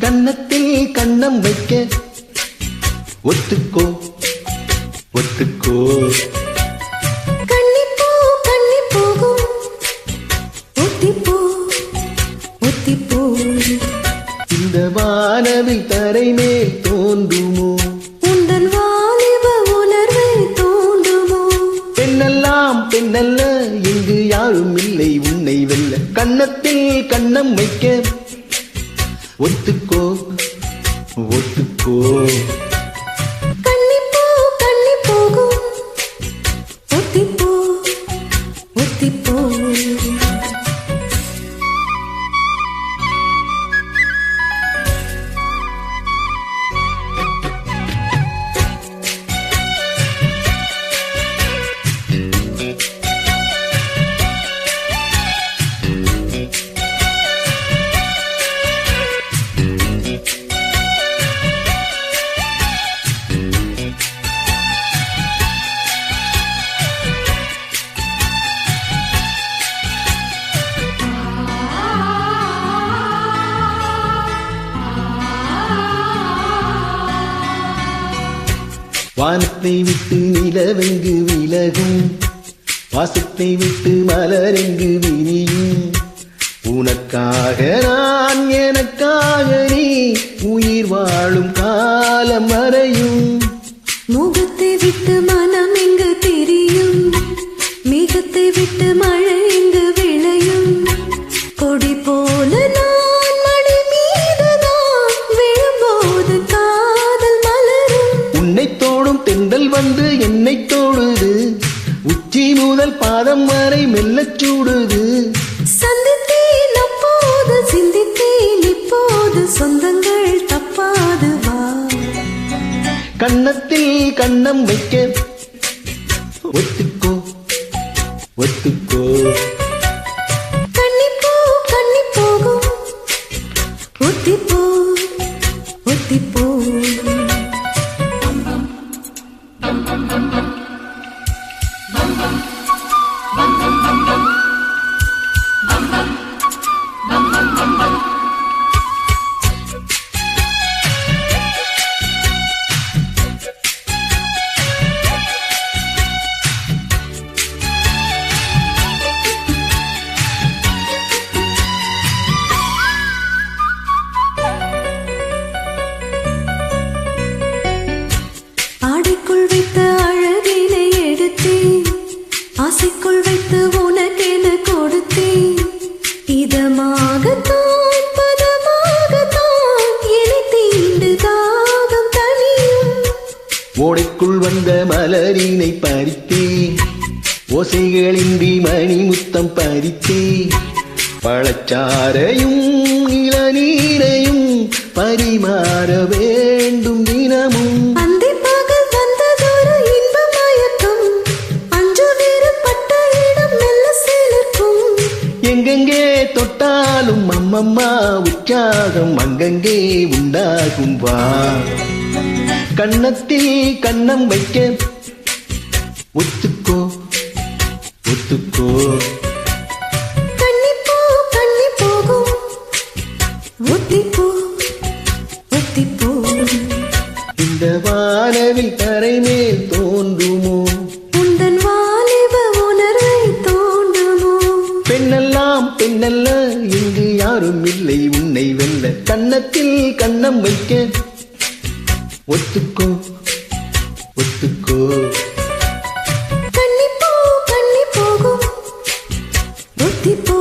கன்னத்தில் கண்ணம் வைக்க ஒத்துக்கோ ஒத்துக்கோ. கன்னிப்பூ கன்னி போகும் ஒத்திப்போ ஒத்திப்போ. இந்த வானவில் தரை மேல் தோன்றுமோ உந்தன் வாலிப உணர்வை தோன்றுமோ. பெண்ணெல்லாம் பெண்ணல்ல இங்கு யாரும் இல்லை உன்னை வெல்ல. கன்னத்தில் கண்ணம் வைக்க ஒத்துக்கோ ஒத்துக்கோ. கன்னிப்பூ கன்னி போகும் ஒத்திப்போ ஒத்திப்போ. வானத்தை விட்டு நிலவெங்கு விலகும், வாசத்தை விட்டு மலரெங்கு விரியும். உனக்காக நான் எனக்காக நீ உயிர் வாழும் காலம் வரையும். முகத்தை விட்டு மனம் எங்கு தெரியும், மேகத்தை விட்டு மழை எங்கு விளையும். கொடி போல நான் மடி மீதுதான் விழும்போது காதல் மலரும். உன்னை தோடும் தென்றல் வந்து என்னை தோடுது, உச்சி முதல் பாதம் வரை மெல்லச் சூடுது. சந்தித்தேன் அப்போது சிந்தித்தேன் இப்போது சொந்தங்கள் தப்பாது வா. கன்னத்தில் கண்ணம் வைக்க ஒத்துக்கோ ஒத்துக்கோ. கன்னிப்பூ கன்னி போகும் ஒத்திப்போ ஒத்திப்போ. ஆடைக்குள் வைத்த அழகினை எடுத்தேன், ஆசைக்குள் வைத்து உனக்கென கொடுத்தேன். இதமாகத்தான் பதமாகத்தான் என்னை தீண்டு தாகம் தனியும். ஓடைக்குள் வந்த மலரினை பறித்தே, ஓசைகளின்றி மணி முத்தம் பறித்தே. பழச்சாரையும் இளநீரையும் பரிமாற வேண்டும் தினமும். அந்தி பகல் வந்ததொரு இன்ப மயக்கம், அஞ்சு வேறுபட்ட இடம் மெல்ல சிலிர்க்கும். எங்கெங்கே தொட்டாலும் அம்மம்மா உற்சாகம் அங்கங்கே உண்டாகும் வா. கன்னத்தில் கண்ணம் வைக்க ஒத்துக்கோ ஒத்துக்கோ. கன்னிப்பூ கன்னி போகும் ஒத்திப்போ ஒத்திப்போ. இந்த வானவில் தரை மேல் தோன்றுமோ உந்தன் வாலிப உணர்வை தோன்றுமோ. பெண்ணெல்லாம் பெண்ணல்ல இங்கு யாரும் இல்லை உன்னை வெல்ல. கன்னத்தில் கண்ணம் வைக்க ஒத்துக்கோ ஒத்துக்கோ. கன்னிப்பூ கன்னி போகும் ஒத்திப்போ